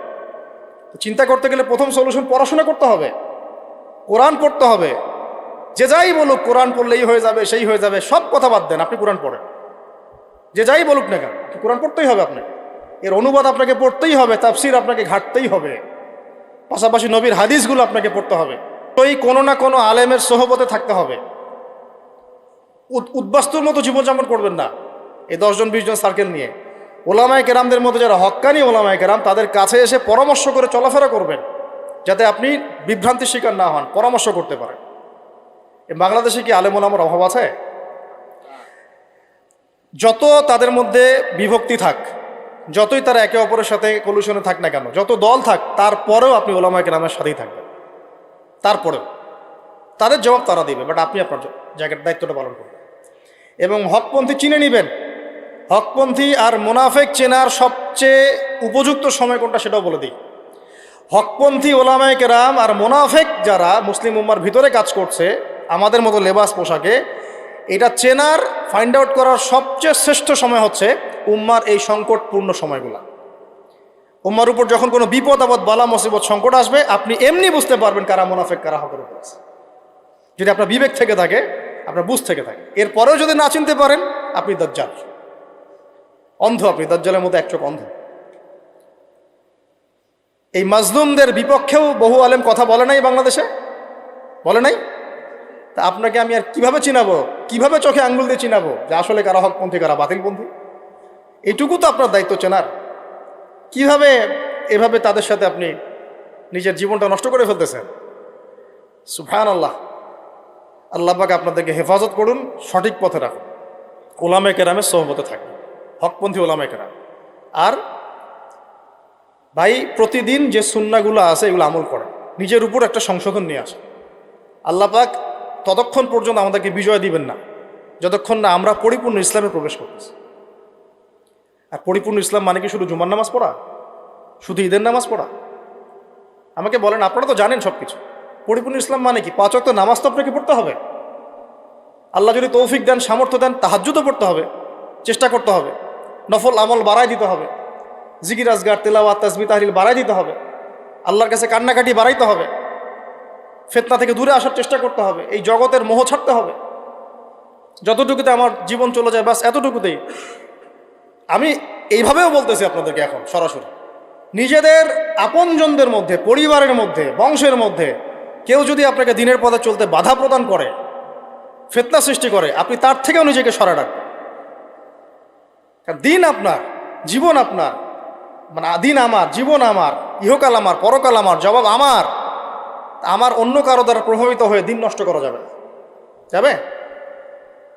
A: তো চিন্তা করতে গেলে প্রথম সলিউশন পড়াশোনা করতে হবে, কোরআন পড়তে হবে। যে যাই বলুক কোরআন পড়লেই হয়ে যাবে, সেই হয়ে যাবে, সব কথা বাদ দেন, আপনি কোরআন পড়েন। যে যাই বলুক না কেন, কোরআন পড়তেই হবে আপনাকে, এর অনুবাদ আপনাকে পড়তেই হবে, তাফসির আপনাকে ঘাটতেই হবে, পাশাপাশি নবীর হাদিসগুলো আপনাকে পড়তে হবে। তো এই কোনো না কোনো আলেমের সোহবতে থাকতে হবে। উদ্বাস্তুর মতো জীবনযাপন করবেন না এই 10 জন 20 জন সার্কেল নিয়ে। ওলামায়ে কেরামদের মধ্যে যারা হক্কানি ওলামায়ে কেরাম, তাদের কাছে এসে পরামর্শ করে চলাফেরা করবেন, যাতে আপনি বিভ্রান্তির শিকার না হন, পরামর্শ করতে পারেন। বাংলাদেশে কি আলেম ওলামার অভাব আছে? যত তাদের মধ্যে বিভক্তি থাক, যতই তারা একে অপরের সাথে কলুশনে থাক না কেন, যত দল থাক, তারপরেও আপনি ওলামায়ে কেরামের সাথেই থাকবেন। তারপরেও তাদের জবাব তারা দিবে, বাট আপনি আপনার জায়গার দায়িত্বটা পালন করবেন। এবং হকপন্থী চিনে নেবেন। হকপন্থী আর মুনাফেক চেনার সবচেয়ে উপযুক্ত সময় কোনটা সেটাও বলে দিই। হকপন্থী ওলামায়ে কেরাম আর মুনাফেক যারা মুসলিম উম্মার ভিতরে কাজ করছে আমাদের মতো লেবাস পোশাকে, এটা চেনার, ফাইন্ড আউট করার সবচেয়ে শ্রেষ্ঠ সময় হচ্ছে উম্মার এই সংকটপূর্ণ সময়গুলা। উম্মার উপর যখন কোনো বিপদ আপদ, বালা মুসিবত, সংকট আসবে, আপনি এমনি বুঝতে পারবেন কারা মুনাফেক কারা হকের উপর আছে, যদি আপনার বিবেক থেকে থাকে, আপনার বুঝ থেকে থাকে। এরপরেও যদি না চিনতে পারেন, আপনি দাজ্জাল, অন্ধ, আপনি দাজ্জালের মতো এক চোখ অন্ধ। এই মাজলুমদের বিপক্ষেও বহু আলেম কথা বলে নাই বাংলাদেশে, বলে নাই? তা আপনাকে আমি আর কিভাবে চিনাবো, কিভাবে চোখে আঙ্গুল দিয়ে চিনাবো যে আসলে কারা হকপন্থী কারা বাতিলপন্থী? এইটুকু তো আপনার দায়িত্ব চেনার। কিভাবে এভাবে তাদের সাথে আপনি নিজের জীবনটা নষ্ট করে ফেলতেছেন? সুবহানাল্লাহ। আল্লাহ পাক আপনাদেরকে হেফাজত করুন, সঠিক পথে রাখুন, ওলামায়ে কেরামের সোহবতে থাকবেন, হকপন্থী ওলামায়ে কেরাম। আর ভাই, প্রতিদিন যে সুন্নাহগুলো আছে এগুলো আমল করেন, নিজের উপর একটা সংশোধন নিয়ে আসেন। আল্লাহ পাক ততক্ষণ পর্যন্ত আমাদেরকে বিজয় দিবেন না যতক্ষণ না আমরা পরিপূর্ণ ইসলামে প্রবেশ করতেছি। আর পরিপূর্ণ ইসলাম মানে কি শুধু জুমার নামাজ পড়া, শুধু ঈদের নামাজ পড়া? আমাকে বলেন, আপনারা তো জানেন সব কিছু। পরিপূর্ণ ইসলাম মানে কি? 5 ওয়াক্ত নামাজ তো আপনাকে পড়তে হবে। আল্লাহ যদি তৌফিক দেন, সামর্থ্য দেন, তাহাজ্জুদও পড়তে হবে, চেষ্টা করতে হবে, নফল আমল বাড়াই দিতে হবে, জিকির আজগার তেলাওয়াত তাসবিহ তাহলিল বাড়াই দিতে হবে, আল্লাহর কাছে কান্নাকাটি বাড়াইতে হবে, ফিতনা থেকে দূরে আসার চেষ্টা করতে হবে, এই জগতের মোহ ছাড়তে হবে। যতটুকুতে আমার জীবন চলে যায় বাস এতটুকুতেই। আমি এইভাবেও বলতেছি আপনাদেরকে এখন সরাসরি, নিজেদের আপনজনদের মধ্যে, পরিবারের মধ্যে, বংশের মধ্যে কেউ যদি আপনাকে দিনের পথে চলতে বাধা প্রদান করে, ফিতনা সৃষ্টি করে, আপনি তার থেকেও নিজেকে সরা রাখবেন। কারণ দিন আপনার, জীবন আপনার, মানে দিন আমার, জীবন আমার, ইহকাল আমার, পরকাল আমার, জবাব আমার। আমার অন্য কারো দ্বারা প্রভাবিত হয়ে দিন নষ্ট করা যাবে না। যাবে?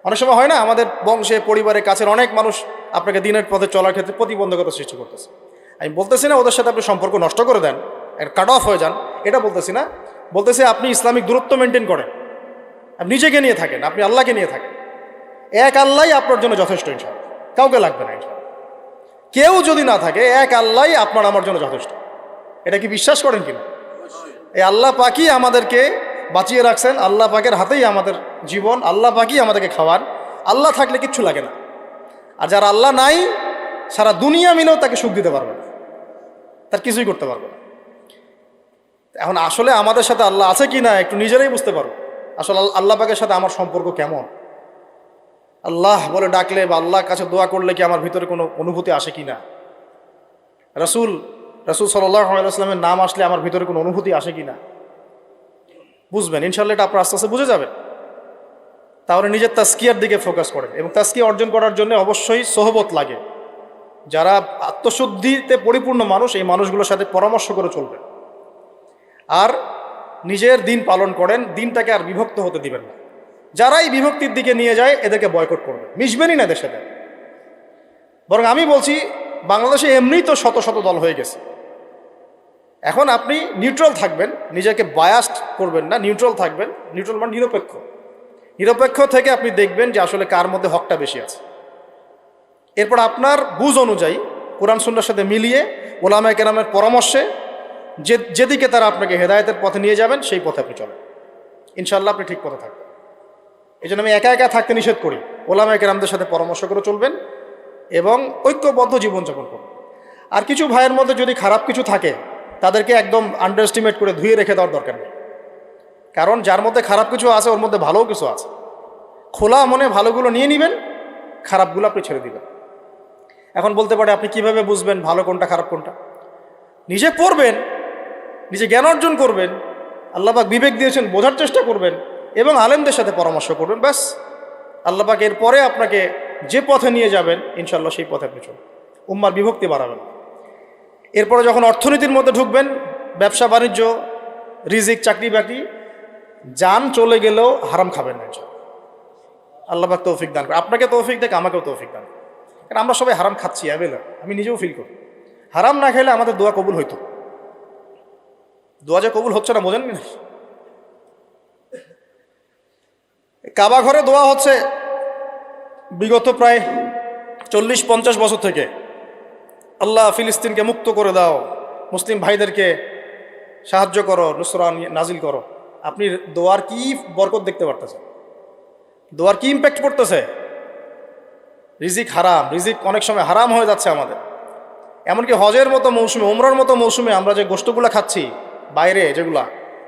A: অনেক সময় হয় না, আমাদের বংশে, পরিবারে, কাছের অনেক মানুষ আপনাকে দিনের পথে চলার ক্ষেত্রে প্রতিবন্ধকতা সৃষ্টি করতেছে। আমি বলতেছি না ওদের সাথে আপনি সম্পর্ক নষ্ট করে দেন, কাট অফ হয়ে যান, এটা বলতেছি না। বলতেছি আপনি ইসলামিক দূরত্ব মেনটেন করেন, আপনি নিজেকে নিয়ে থাকেন, আপনি আল্লাহকে নিয়ে থাকেন। এক আল্লাহই আপনার জন্য যথেষ্ট, ইনশাআল্লাহ কাউকে লাগবে না। ইনশাআল্লাহ কেউ যদি না থাকে, এক আল্লাহই আপনার আমার জন্য যথেষ্ট। এটা কি বিশ্বাস করেন কিনা? এই আল্লাহ পাকই আমাদেরকে বাঁচিয়ে রাখছেন, আল্লাহ পাকের হাতেই আমাদের জীবন, আল্লাহ পাকই আমাদেরকে খাওয়ান। আল্লাহ থাকলে কিচ্ছু লাগে না। আর যারা আল্লাহ নাই, সারা দুনিয়া মিলেও তাকে সুখ দিতে পারবে না, তার কিছুই করতে পারবে না। এখন আসলে আমাদের সাথে আল্লাহ আছে কি না একটু নিজেরাই বুঝতে পারবো। আসলে আল্লাহ পাকের সাথে আমার সম্পর্ক কেমন, আল্লাহ বলে ডাকলে বা আল্লাহর কাছে দোয়া করলে কি আমার ভিতরে কোনো অনুভূতি আসে কি না, রাসূল সাল্লাল্লাহু আলাইহি ওয়াসাল্লামের নাম আসলে আমার ভিতরে কোনো অনুভূতি আসে কি না, বুঝবেন। ইনশাআল্লাহ এটা আপনার আস্তে আস্তে বুঝে যাবেন। তাহলে নিজের তাজকিয়ার দিকে ফোকাস করেন, এবং তাজকিয়া অর্জন করার জন্য অবশ্যই সোহবত লাগে। যারা আত্মশুদ্ধিতে পরিপূর্ণ মানুষ, এই মানুষগুলোর সাথে পরামর্শ করে চলবেন। আর নিজের দিন পালন করেন, দিনটাকে আর বিভক্ত হতে দিবেন না। যারাই বিভক্তির দিকে নিয়ে যায় এদেরকে বয়কট করবেন, মিশবেনই না এদের সাথে। বরং আমি বলছি, বাংলাদেশে এমনিই তো শত শত দল হয়ে গেছে। এখন আপনি নিউট্রাল থাকবেন, নিজেকে বায়াসড করবেন না, নিউট্রাল থাকবেন। নিউট্রাল মানে নিরপেক্ষ। নিরপেক্ষ থেকে আপনি দেখবেন যে আসলে কার মধ্যে হকটা বেশি আছে। এরপর আপনার বুঝ অনুযায়ী কোরআন সুন্নাহর সাথে মিলিয়ে ওলামায়ে কেরামের পরামর্শে যেদিকে তারা আপনাকে হেদায়েতের পথে নিয়ে যাবেন সেই পথে আপনি চলেন। ইনশাআল্লাহ আপনি ঠিক পথে থাকবেন। এই জন্য আমি একা একা থাকতে নিষেধ করি। ওলামায়ে কেরামদের সাথে পরামর্শ করে চলবেন এবং ঐক্যবদ্ধ জীবনযাপন করবেন। আর কিছু ভাইয়ের মধ্যে যদি খারাপ কিছু থাকে তাদেরকে একদম আন্ডার এস্টিমেট করে ধুয়ে রেখে দেওয়ার দরকার নেই। কারণ যার মধ্যে খারাপ কিছু আছে ওর মধ্যে ভালোও কিছু আছে। খোলা মনে ভালোগুলো নিয়ে নেবেন, খারাপগুলো আপনি ছেড়ে দিবেন। এখন বলতে পারে আপনি কিভাবে বুঝবেন ভালো কোনটা খারাপ কোনটা? নিজে পড়বেন, নিজে জ্ঞান অর্জন করবেন, আল্লাহ পাক বিবেক দিয়েছেন, বোঝার চেষ্টা করবেন এবং আলেমদের সাথে পরামর্শ করবেন। ব্যাস, আল্লাহ পাক এরপরে আপনাকে যে পথে নিয়ে যাবেন ইনশাআল্লাহ সেই পথে আপনি চলবেন। উম্মার বিভক্তি বাড়াবেন। এরপরে যখন অর্থনীতির মধ্যে ঢুকবেন, ব্যবসা বাণিজ্য, রিজিক, চাকরি বাকরি, জান চলে গেলেও হারাম খাবেন না। আল্লাহ পাক তৌফিক দান করে, আপনাকে তৌফিক দেখ, আমাকেও তৌফিক দান করে। কারণ আমরা সবাই হারাম খাচ্ছি অ্যাভেলেবল, আমি নিজেও ফিল করি। হারাম না খেলে আমাদের দোয়া কবুল হইতো। দোয়া যে কবুল হচ্ছে না বোঝেন না। কাবা ঘরে দোয়া হচ্ছে বিগত প্রায় 40-50 বছর থেকে। আল্লাহ ফিলিস্তিনকে মুক্ত করে দাও, মুসলিম ভাইদেরকে সাহায্য করো, নুসরা নাজিল করো। আপনি দোয়ার কি বরকত দেখতে পারতেছেন? দোয়ার কি ইম্প্যাক্ট পড়তেছে? রিজিক হারাম, রিজিক অনেক সময় হারাম হয়ে যাচ্ছে আমাদের। এমনকি হজের মতো মৌসুমে, উমরার মতো মৌসুমে আমরা যে গোশতগুলো খাচ্ছি বাইরে, যেগুলা,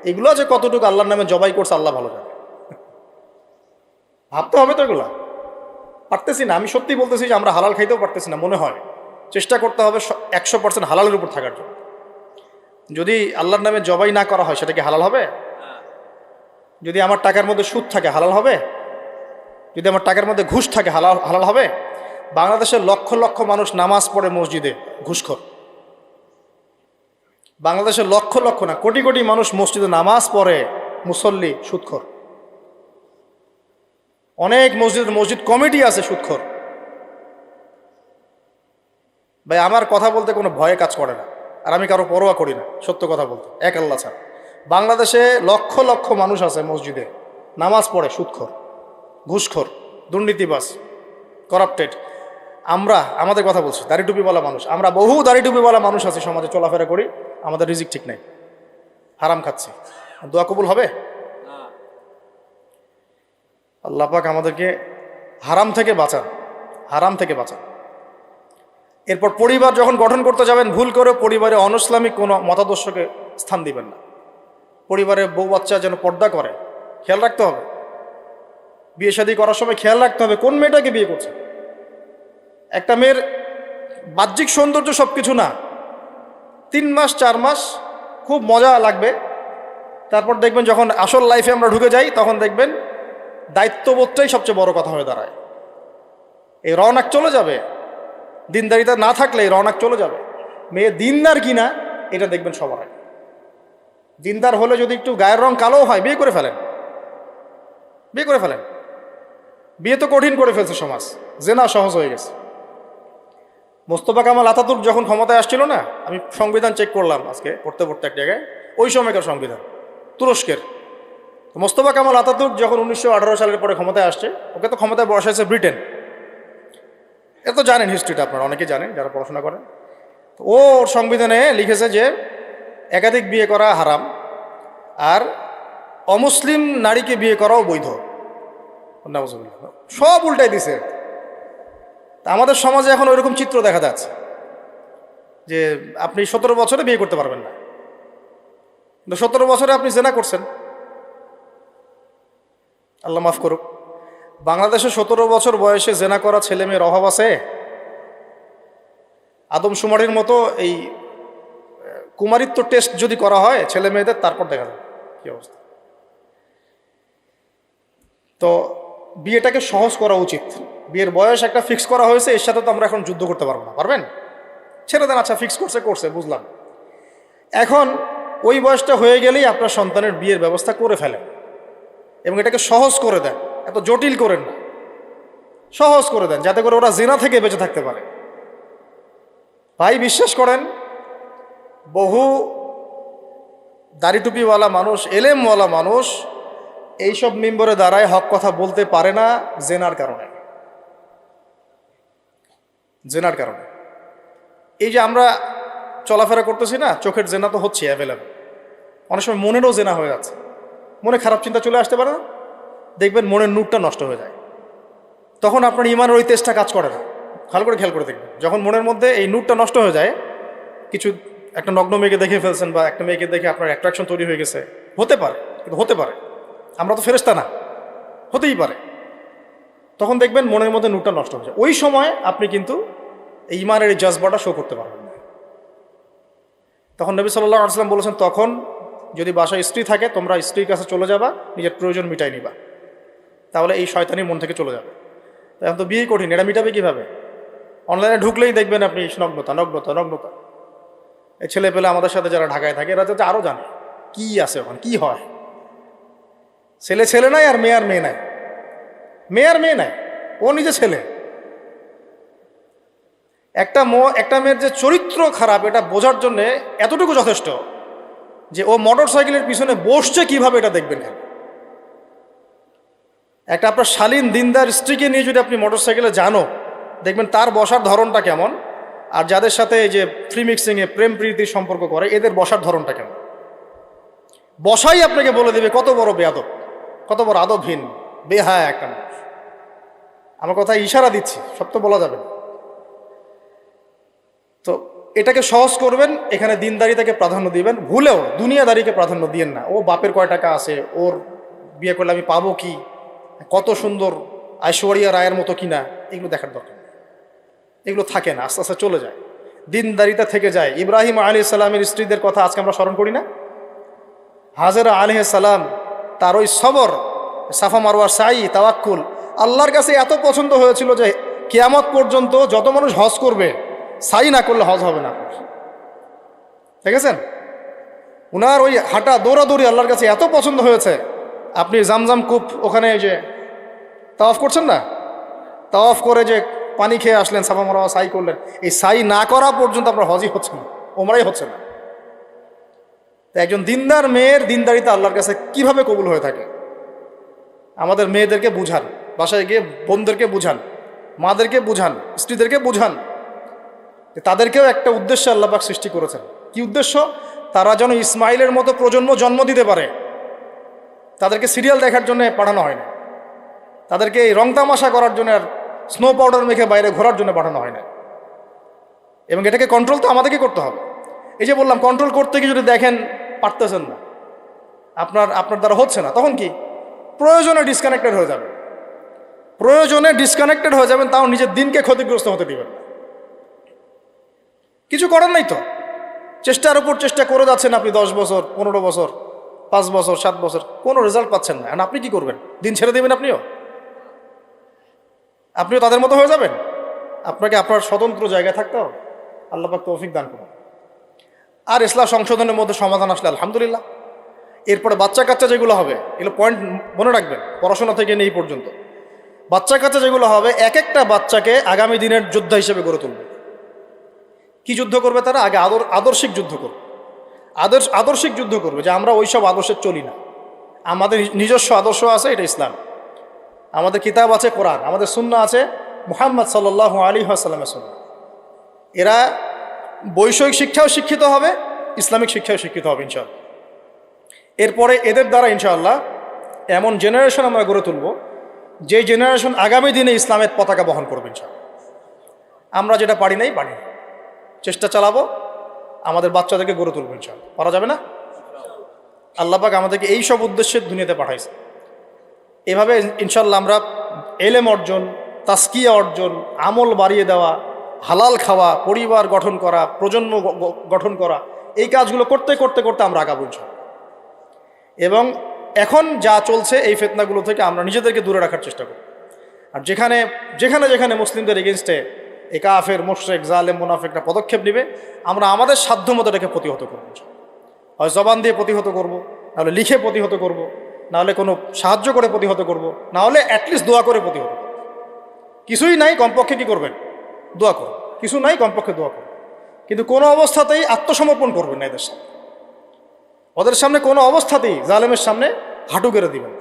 A: এগুলো যে কতটুকু আল্লাহর নামে জবাই করছে আল্লাহ ভালো জানে। ভাবতে হবে তো, এগুলা পারতেছি না। আমি সত্যি বলতেছি যে আমরা হালাল খাইতেও পারতেছি না। মনে হয় চেষ্টা করতে হবে 100% হালালের উপর থাকার জন্য। যদি আল্লাহর নামে জবাই না করা হয় সেটা কি হালাল হবে? যদি আমার টাকার মধ্যে সুদ থাকে হালাল হবে? যদি আমার টাকার মধ্যে ঘুষ থাকে হালাল হবে? বাংলাদেশের লক্ষ লক্ষ মানুষ নামাজ পড়ে মসজিদে ঘুষখোর। বাংলাদেশের লক্ষ লক্ষ না কোটি কোটি মানুষ মসজিদে নামাজ পড়ে, মুসল্লি সুদখোর। অনেক মসজিদ কমিটি আছে সুদখোর। ভাই আমার কথা বলতে কোনো ভয়ে কাজ করে না, আর আমি কারো পরোয়া করি না, সত্য কথা বলতে এক আল্লাহ ছাড়া। বাংলাদেশে লক্ষ লক্ষ মানুষ আছে মসজিদে নামাজ পড়ে সুদখোর, ঘুষখোর, দুর্নীতিবাজ, করাপ্টেড। আমাদের কথা বলছি, দাড়ি টুপিওয়ালা মানুষ, আমরা বহু দাড়ি টুপিওয়ালা মানুষ আছি সমাজে, চলাফেরা করি, আমাদের রিজিক ঠিক নাই, হারাম খাচ্ছি। দোয়া কবুল হবে? আল্লাহ পাক আমাদেরকে হারাম থেকে বাঁচান, হারাম থেকে বাঁচান। এরপর পরিবার যখন গঠন করতে যাবেন, ভুল করে পরিবারে অনইসলামিক কোনো মতাদর্শকে স্থান দিবেন না। পরিবারে বউ বাচ্চা যেন পর্দা করে, খেয়াল রাখতে হবে। বিয়ে শাদী করার সময় খেয়াল রাখতে হবে কোন মেয়েটাকে বিয়ে করছে। একটা মেয়ের বাহ্যিক সৌন্দর্য সব কিছু না, 3 মাস 4 মাস খুব মজা লাগবে, তারপর দেখবেন যখন আসল লাইফে আমরা ঢুকে যাই তখন দেখবেন দায়িত্ববোধটাই সবচেয়ে বড় কথা হয়ে দাঁড়ায়। এই রওনাক চলে যাবে, দিনদারিতা না থাকলে এই রওনাক চলে যাবে। মেয়ে দিনদার কিনা এটা দেখবেন সবার আগে। দিনদার হলে যদি একটু গায়ের রং কালো হয়, বিয়ে করে ফেলেন, বিয়ে করে ফেলেন। বিয়ে তো কঠিন করে ফেলছে সমাজ, জেনা সহজ হয়ে গেছে। মোস্তফা কামাল আতাতুর্ক যখন ক্ষমতায় আসছিল না, আমি সংবিধান চেক করলাম আজকে পড়তে পড়তে এক জায়গায়, ওই সময়কার সংবিধান তুরস্কের। মোস্তফা কামাল আতাতুর্ক যখন 1918 সালের পরে ক্ষমতায় আসছে, ওকে তো ক্ষমতায় বসাইছে ব্রিটেন। এ তো জানেন হিস্ট্রিটা, আপনারা অনেকে জানেন যারা পড়াশোনা করেন। তো ওর সংবিধানে লিখেছে যে একাধিক বিয়ে করা হারাম, আর অমুসলিম নারীকে বিয়ে করাও বৈধ। সব উল্টাই দিছে। তা আমাদের সমাজে এখন ওইরকম চিত্র দেখা যাচ্ছে যে আপনি 17 বছরে বিয়ে করতে পারবেন না, কিন্তু 17 বছরে আপনি জেনা করছেন। আল্লাহ মাফ করুক। বাংলাদেশে 17 বছর বয়সে জেনা করা ছেলে মেয়ের অভাব আছে? আদমশুমারির মতো এই কুমারিত্ব টেস্ট যদি করা হয় ছেলে মেয়েদের, তারপর দেখা যাবে কি অবস্থা। তো বিয়েটাকে সহজ করা উচিত। বিয়ের বয়স একটা ফিক্স করা হয়েছে, এর সাথে তো আমরা এখন যুদ্ধ করতে পারবো না। পারবেন? ছেড়ে দেন, আচ্ছা ফিক্স করছে বুঝলাম। এখন ওই বয়সটা হয়ে গেলেই আপনার সন্তানের বিয়ের ব্যবস্থা করে ফেলেন এবং এটাকে সহজ করে দেন, এত জটিল করেন না, সহজ করে দেন যাতে করে ওরা জিনা থেকে বেঁচে থাকতে পারে। ভাই বিশ্বাস করেন, বহু দাড়ি টুপিওয়ালা মানুষ, এলেমওয়ালা মানুষ এইসব মিম্বরে দাঁড়ায় হক কথা বলতে পারে না জেনার কারণে। জেনার কারণে এই যে আমরা চলাফেরা করতেছি না, চোখের জেনা তো হচ্ছে অ্যাভেলেবেল। অনেক সময় মনেরও জেনা হয়ে যাচ্ছে, মনে খারাপ চিন্তা চলে আসতে পারে না, দেখবেন মনের নূরটা নষ্ট হয়ে যায়। তখন আপনার ইমানের ওই তেজটা কাজ করে না। ভালো করে খেয়াল করে দেখবেন, যখন মনের মধ্যে এই নূরটা নষ্ট হয়ে যায়, কিছু একটা নগ্ন মেয়েকে দেখে ফেলছেন বা একটা মেয়েকে দেখে আপনার অ্যাট্রাকশন তৈরি হয়ে গেছে, হতে পারে, কিন্তু হতে পারে, আমরা তো ফেরেশতা না, হতেই পারে। তখন দেখবেন মনের মধ্যে নূরটা নষ্ট হয়ে যায়। ওই সময় আপনি কিন্তু এই ইমানের এই জজবাটা শো করতে পারবেন না। তখন নবী সাল্লাল্লাহু আলাইহি ওয়াসাল্লাম বলেছেন, তখন যদি বাসায় স্ত্রী থাকে তোমরা স্ত্রীর কাছে চলে যাবা, নিজের প্রয়োজন মিটাই নিবা, তাহলে এই শয়তানি মন থেকে চলে যাবে। এখন তো বিয়ে কঠিন, এটা মিটাবে কীভাবে? অনলাইনে ঢুকলেই দেখবেন আপনি নগ্নতা নগ্নতা নগ্নতা। এই ছেলে পেলে আমাদের সাথে যারা ঢাকায় থাকে এরা যাতে আরও জানে কি আছে ওখানে, কি হয়। ছেলে ছেলে নাই আর মেয়ে আর মেয়ে নাই, মেয়ে আর মেয়ে নাই, ও নিজে ছেলে। একটা মেয়ের যে চরিত্র খারাপ এটা বোঝার জন্য এতটুকু যথেষ্ট যে ও মোটর সাইকেলের পিছনে বসছে কিভাবে, এটা দেখবেন। একটা আপনার শালীন দিনদার স্ত্রীকে নিয়ে যদি আপনি মোটর সাইকেলে জানো, দেখবেন তার বসার ধরনটা কেমন, আর যাদের সাথে এই যে ফ্রি মিক্সিংয়ে প্রেম প্রীতির সম্পর্ক করে এদের বসার ধরনটা কেমন। বসাই আপনাকে বলে দেবে কত বড় বেয়াদব, কত বড় আদবহীন বেহায়া একটা মানুষ। আমার কথা ইশারা দিচ্ছি, সব তো বলা যাবে না। তো এটাকে সহজ করবেন, এখানে দিনদারিতাকে প্রাধান্য দিবেন, ভুলেও দুনিয়াদারিকে প্রাধান্য দিয়েন না। ও বাপের কয় টাকা আছে, ওর বিয়ে করলে আমি পাবো কি, কত সুন্দর ঐশ্বরিয়া রায়ের মতো কিনা, এগুলো দেখার দরকার নেই। এগুলো থাকে না, আস্তে আস্তে চলে যায়, দিনদারিতা থেকে যায়। ইব্রাহিম আলাইহিস সালামের স্ত্রীদের কথা আজকে আমরা স্মরণ করি না? হাজেরা আলাইহিস সালাম, তার ওই সবর, সাফা মারওয়ার সাই, তাওয়াক্কুল আল্লাহর কাছে এত পছন্দ হয়েছিল যে কিয়ামত পর্যন্ত যত মানুষ হজ করবে, সাই না করলে হজ হবে না। দেখেছেন? উনার ওই হাঁটা দৌড়াদৌড়ি আল্লাহর কাছে এত পছন্দ হয়েছে, আপনি জামজাম কূপ ওখানে যে তাওয়াফ করছেন না, তাওয়াফ করে যে পানি খেয়ে আসলেন, সাফা মারওয়া সাই করলেন, এই সাই না করা পর্যন্ত আপনার হজই হচ্ছে না, ওমরাই হচ্ছে না। তো একজন দিনদার মেয়ের দিনদারিতা আল্লাহর কাছে কিভাবে কবুল হয়ে থাকে? আমাদের মেয়েদেরকে বুঝান, বাসায় গিয়ে বোনদেরকে বুঝান, মাদেরকে বুঝান, স্ত্রীদেরকে বুঝান, তাদেরকেও একটা উদ্দেশ্যে আল্লাহ পাক সৃষ্টি করেছেন। কি উদ্দেশ্য? তারা যেন ইসমাইলের মতো প্রজন্ম জন্ম দিতে পারে। তাদেরকে সিরিয়াল দেখার জন্য পাঠানো হয় না, তাদেরকে এই রং তামাশা করার জন্য আর স্নো পাউডার মেখে বাইরে ঘোরার জন্য পাঠানো হয় না। এবং এটাকে কন্ট্রোল তো আমাদেরকে করতে হবে। এই যে বললাম, কন্ট্রোল করতে গিয়ে যদি দেখেন পারতেছেন না, আপনার দ্বারা হচ্ছে না, তখন কি প্রয়োজনে ডিসকানেক্টেড হয়ে যাবে, প্রয়োজনে ডিসকানেক্টেড হয়ে যাবেন, তাও নিজের দিনকে ক্ষতিগ্রস্ত হতে দিবেন না। কিছু করার নাই তো, চেষ্টার উপর চেষ্টা করে যাচ্ছেন আপনি 10 বছর, 15 বছর, 5 বছর, 7 বছর, কোনো রেজাল্ট পাচ্ছেন না। আপনি কি করবেন? দিন ছেড়ে দেবেন? আপনিও তাদের মতো হয়ে যাবেন? আপনাকে আপনার স্বতন্ত্র জায়গায় থাকতে হবে। আল্লাহ পাক তৌফিক দান করুন। আর ইসলাম সংশোধনের মধ্যে সমাধান আসলে আলহামদুলিল্লাহ। এরপরে বাচ্চা কাচ্চা যেগুলো হবে, এগুলো পয়েন্ট মনে রাখবেন, পড়াশোনা থেকে নিয়ে এই পর্যন্ত বাচ্চা কাচ্চা যেগুলো হবে, এক একটা বাচ্চাকে আগামী দিনের যোদ্ধা হিসেবে গড়ে তুলবে। কি যুদ্ধ করবে তারা? আগে আদর্শিক যুদ্ধ করবে, আদর্শিক যুদ্ধ করবে, যে আমরা ওইসব আদর্শে চলি না, আমাদের নিজস্ব আদর্শ আছে, এটা ইসলাম। আমাদের কিতাব আছে কোরআন, আমাদের সুন্নাহ আছে মুহাম্মদ সাল্লাল্লাহু আলাইহি ওয়াসাল্লামের সুন্নাহ। এরা বৈষয়িক শিক্ষাও শিক্ষিত হবে, ইসলামিক শিক্ষাও শিক্ষিত হবে ইনশাআল্লাহ। এরপরে এদের দ্বারা ইনশাআল্লাহ এমন জেনারেশন আমরা গড়ে তুলব, যে জেনারেশন আগামী দিনে ইসলামের পতাকা বহন করবে ইনশাআল্লাহ। আমরা যেটা পারি নাই, চেষ্টা চালাবো, আমাদের বাচ্চাদেরকে গড়ে তুলবো ইনশাআল্লাহ। পারা যাবে না? আল্লাহ পাক আমাদেরকে এই সব উদ্দেশ্যে দুনিয়াতে পাঠাইছে। এভাবে ইনশাআল্লাহ আমরা এলেম অর্জন, তাসকিয়া অর্জন, আমল বাড়িয়ে দেওয়া, হালাল খাওয়া, পরিবার গঠন করা, প্রজন্ম গঠন করা, এই কাজগুলো করতে করতে করতে আমরা আগাবো ইনশাআল্লাহ। এবং এখন যা চলছে এই ফিতনাগুলো থেকে আমরা নিজেদেরকে দূরে রাখার চেষ্টা করি। আর যেখানে যেখানে যেখানে মুসলিমদের এগেনস্টে এই কাফের, মুশরিক, জালেম, মুনাফিকরা পদক্ষেপ নেবে, আমরা আমাদের সাধ্য মতো এটাকে প্রতিহত করবো। হয় জবান দিয়ে প্রতিহত করব, নাহলে লিখে প্রতিহত করব, নাহলে কোনো সাহায্য করে প্রতিহত করব, নাহলে অ্যাটলিস্ট দোয়া করে প্রতিহত করব। কিছুই নাই, কমপক্ষে কি করবেন? দোয়া করুন। কিছু নাই, কমপক্ষে দোয়া করুন। কিন্তু কোনো অবস্থাতেই আত্মসমর্পণ করবেন না এদের সামনে। ওদের সামনে কোনো অবস্থাতেই জালেমের সামনে হাঁটু গেড়ে দিবেন,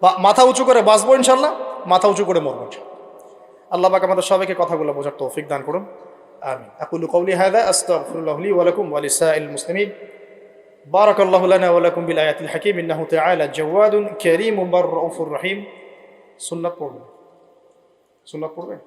A: বা মাথা উঁচু করে বাঁচবো ইনশাল্লাহ, মাথা উঁচু করে মরবো ইনশাল্লাহ। আল্লাহ পাক আমাদের সবাইকে কথাগুলো বোঝার তৌফিক দান করুন। আমিন। আকুলু কওলি হাযা আস্তাগফিরুল্লাহ লি ওয়া লাকুম ওয়া লিসাইরিল মুসলিমিন। বারাকাল্লাহু লানা ওয়া লাকুম বিল আয়াতিল হাকীম ইন্নাহু তাআলা জাওয়াদুন কারীমুন রাউফুর রহিম। সুন্নাত পড়বেন, সুন্নাত পড়বেন।